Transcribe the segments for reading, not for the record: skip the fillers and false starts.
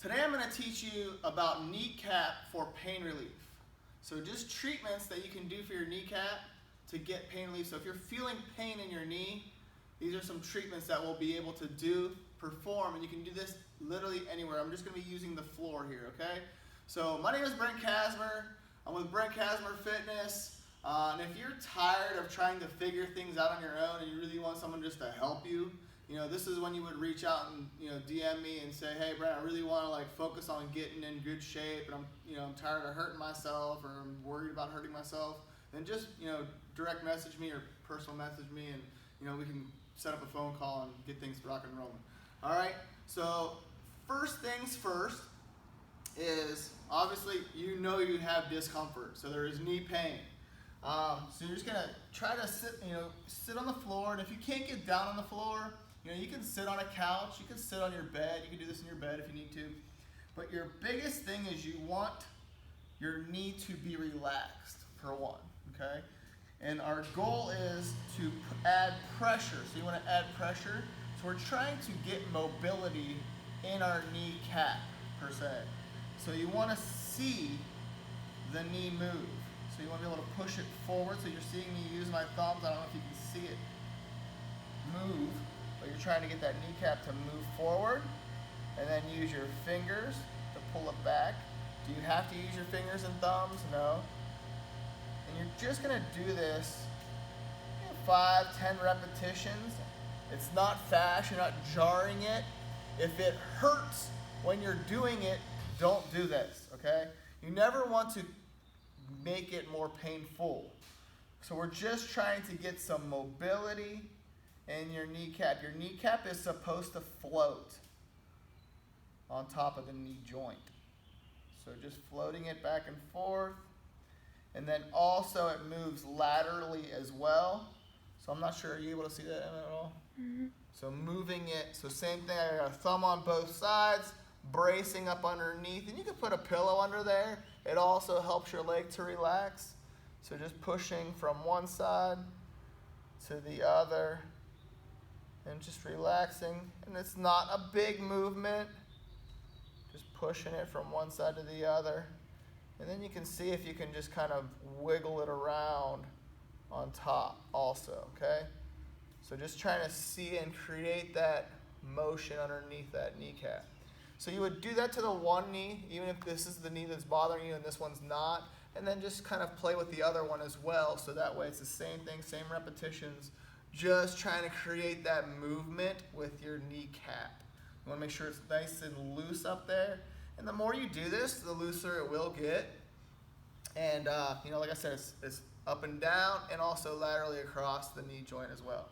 Today I'm going to teach you about kneecap for pain relief. So just treatments that you can do for your kneecap to get pain relief. So if you're feeling pain in your knee, these are some treatments that we'll be able to perform, and you can do this literally anywhere. I'm just going to be using the floor here, okay? So my name is Brent Kasmer. I'm with Brent Kasmer Fitness. And if you're tired of trying to figure things out on your own and you really want someone just to help you, this is when you would reach out and DM me and say, hey Brent, I really want to focus on getting in good shape, and I'm tired of hurting myself, or I'm worried about hurting myself. Then just direct message me or personal message me, and we can set up a phone call and get things rock and rolling. All right. So first things first is obviously you have discomfort, so there is knee pain. So you're just gonna try to sit on the floor, and if you can't get down on the floor, you can sit on a couch, you can sit on your bed, you can do this in your bed if you need to. But your biggest thing is you want your knee to be relaxed, for one, okay? And our goal is to add pressure. So you want to add pressure. So we're trying to get mobility in our kneecap, per se. So you want to see the knee move. So you want to be able to push it forward. So you're seeing me use my thumbs. I don't know if you can see it move, but you're trying to get that kneecap to move forward, and then use your fingers to pull it back. Do you have to use your fingers and thumbs? No. And you're just going to do this 5-10 repetitions. It's not fast. You're not jarring it. If it hurts when you're doing it, don't do this, okay? You never want to make it more painful. So we're just trying to get some mobility in your kneecap. Your kneecap is supposed to float on top of the knee joint. So just floating it back and forth. And then also it moves laterally as well. So I'm not sure, are you able to see that at all? Mm-hmm. So moving it, so same thing, I got a thumb on both sides, bracing up underneath. And you can put a pillow under there. It also helps your leg to relax. So just pushing from one side to the other and just relaxing. And it's not a big movement. Just pushing it from one side to the other. And then you can see if you can just kind of wiggle it around on top also, okay? So just trying to see and create that motion underneath that kneecap. So you would do that to the one knee, even if this is the knee that's bothering you and this one's not, and then just kind of play with the other one as well, so that way it's the same thing, same repetitions, just trying to create that movement with your kneecap. You want to make sure it's nice and loose up there. And the more you do this, the looser it will get. And, like I said, it's up and down and also laterally across the knee joint as well.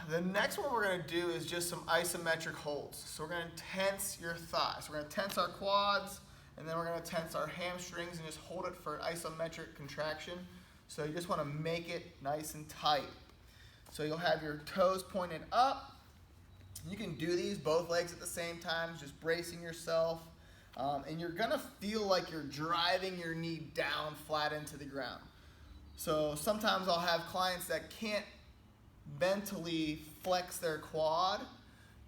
The next one we're going to do is just some isometric holds. So we're going to tense your thighs. We're going to tense our quads, and then we're going to tense our hamstrings and just hold it for an isometric contraction. So you just want to make it nice and tight. So you'll have your toes pointed up. You can do these both legs at the same time, just bracing yourself. And you're going to feel like you're driving your knee down flat into the ground. So sometimes I'll have clients that can't mentally flex their quad.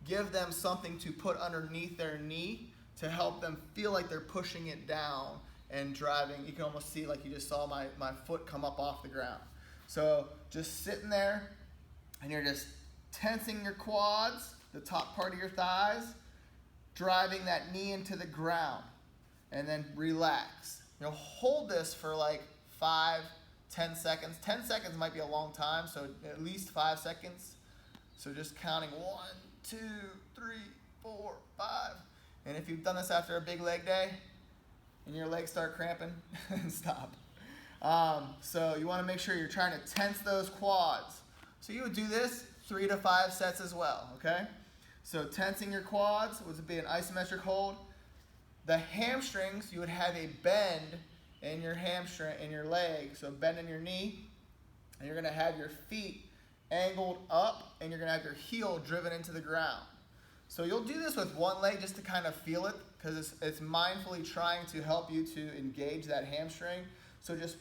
Give them something to put underneath their knee to help them feel like they're pushing it down and driving. You can almost see like you just saw my foot come up off the ground. So just sitting there, and you're just tensing your quads, the top part of your thighs, driving that knee into the ground, and then relax. Hold this for like 5-10 seconds. 10 seconds might be a long time, so at least 5 seconds. So just counting 1, 2, 3, 4, 5. And if you've done this after a big leg day and your legs start cramping, stop. So you want to make sure you're trying to tense those quads. So you would do this 3 to 5 sets as well, okay? So tensing your quads would be an isometric hold. The hamstrings, you would have a bend in your hamstring, in your leg, so bend in your knee, and you're going to have your feet angled up, and you're going to have your heel driven into the ground. So you'll do this with one leg just to kind of feel it, because it's mindfully trying to help you to engage that hamstring. So just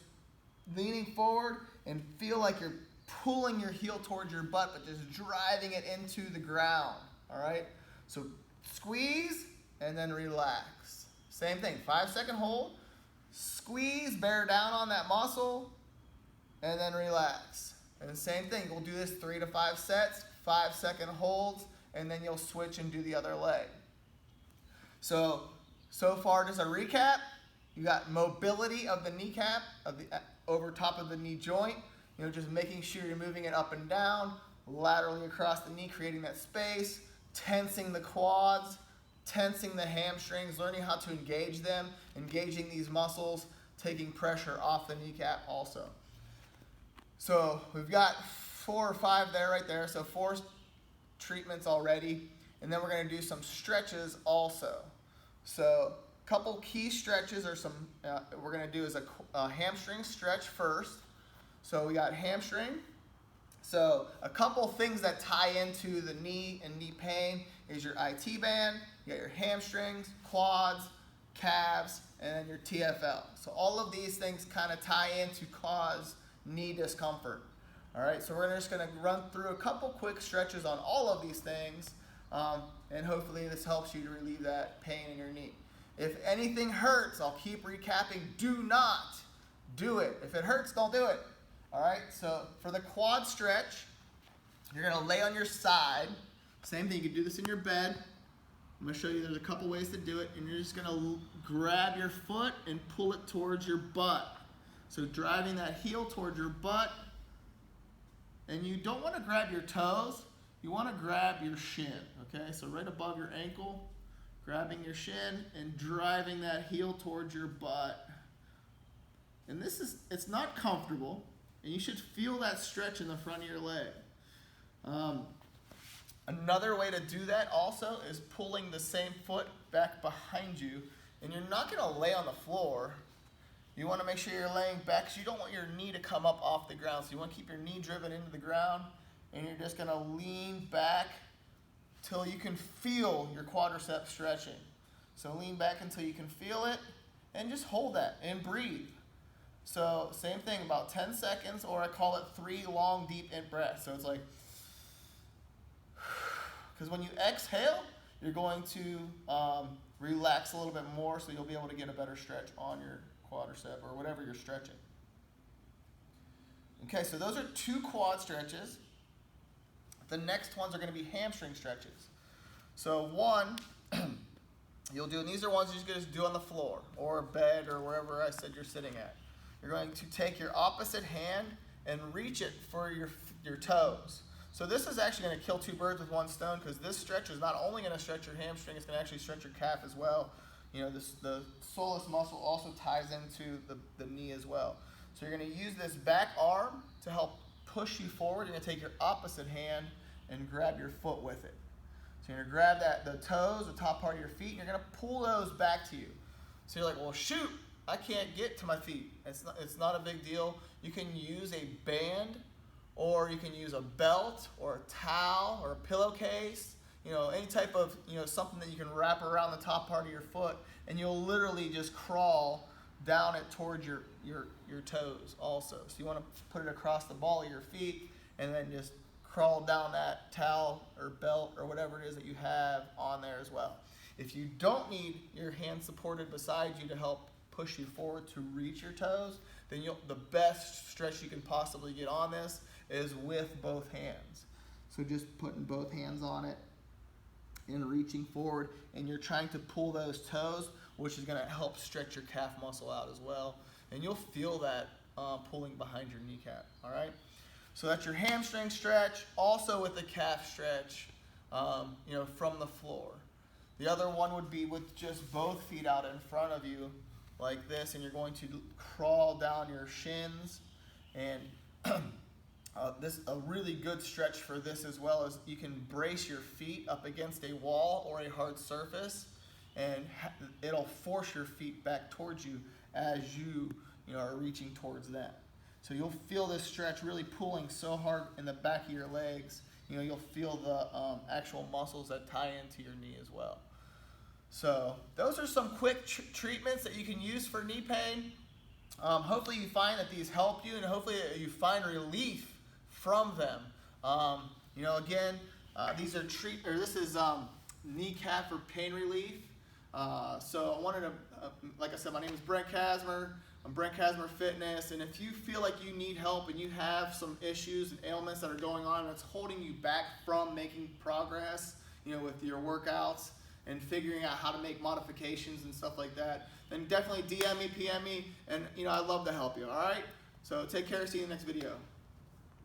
leaning forward and feel like you're pulling your heel towards your butt, but just driving it into the ground. All right? So squeeze and then relax. Same thing, 5-second hold, squeeze, bear down on that muscle, and then relax. And the same thing, we'll do this 3 to 5 sets, 5-second holds, and then you'll switch and do the other leg. So far, just a recap, you got mobility of the kneecap, over top of the knee joint, just making sure you're moving it up and down, laterally across the knee, creating that space, tensing the quads, tensing the hamstrings, learning how to engage them, engaging these muscles, taking pressure off the kneecap also. So we've got 4 or 5 there, right there. So 4 treatments already. And then we're going to do some stretches also. So a couple key stretches are we're going to do is a hamstring stretch first. So we got hamstring. So a couple things that tie into the knee and knee pain is your IT band, you got your hamstrings, quads, calves, and then your TFL. So all of these things kind of tie in to cause knee discomfort. All right, so we're just going to run through a couple quick stretches on all of these things, and hopefully this helps you to relieve that pain in your knee. If anything hurts, I'll keep recapping, do not do it. If it hurts, don't do it. All right, so for the quad stretch, you're going to lay on your side. Same thing, you can do this in your bed. I'm going to show you there's a couple ways to do it, and you're just going to grab your foot and pull it towards your butt. So driving that heel towards your butt, and you don't want to grab your toes, you want to grab your shin, okay? So right above your ankle, grabbing your shin and driving that heel towards your butt. And it's not comfortable, and you should feel that stretch in the front of your leg. Another way to do that also is pulling the same foot back behind you, and you're not going to lay on the floor. You want to make sure you're laying back because you don't want your knee to come up off the ground. So you want to keep your knee driven into the ground, and you're just going to lean back till you can feel your quadriceps stretching. So lean back until you can feel it, and just hold that and breathe. So same thing, about 10 seconds, or I call it 3 long, deep in breaths. So it's like, because when you exhale, you're going to relax a little bit more, so you'll be able to get a better stretch on your quadricep or whatever you're stretching. Okay, so those are 2 quad stretches. The next ones are going to be hamstring stretches. So one, you'll do, and these are ones you're just going to do on the floor or bed or wherever I said you're sitting at. You're going to take your opposite hand and reach it for your toes. So this is actually going to kill 2 birds with 1 stone, because this stretch is not only going to stretch your hamstring, it's going to actually stretch your calf as well. The soleus muscle also ties into the knee as well. So you're going to use this back arm to help push you forward. You're going to take your opposite hand and grab your foot with it. So you're going to grab the toes, the top part of your feet, and you're going to pull those back to you. So you're like, well, shoot, I can't get to my feet. It's not a big deal. You can use a band, or you can use a belt or a towel or a pillowcase, any type of, something that you can wrap around the top part of your foot, and you'll literally just crawl down it towards your toes also. So you want to put it across the ball of your feet and then just crawl down that towel or belt or whatever it is that you have on there as well. If you don't need your hand supported beside you to help push you forward to reach your toes, then the best stretch you can possibly get on this is with both hands. So just putting both hands on it and reaching forward, and you're trying to pull those toes, which is going to help stretch your calf muscle out as well. And you'll feel that pulling behind your kneecap, all right? So that's your hamstring stretch, also with the calf stretch, from the floor. The other one would be with just both feet out in front of you like this, and you're going to crawl down your shins. And a really good stretch for this as well is you can brace your feet up against a wall or a hard surface, and it'll force your feet back towards you as you are reaching towards them. So you'll feel this stretch really pulling so hard in the back of your legs. You'll feel the actual muscles that tie into your knee as well. So those are some quick treatments that you can use for knee pain. Hopefully you find that these help you, and hopefully you find relief from them. Again, this is kneecap for pain relief. So I wanted to, like I said, my name is Brent Kasmer. I'm Brent Kasmer Fitness, and if you feel like you need help and you have some issues and ailments that are going on that's holding you back from making progress, with your workouts and figuring out how to make modifications and stuff like that, then definitely DM me, PM me, and I'd love to help you. All right. So take care. See you in the next video.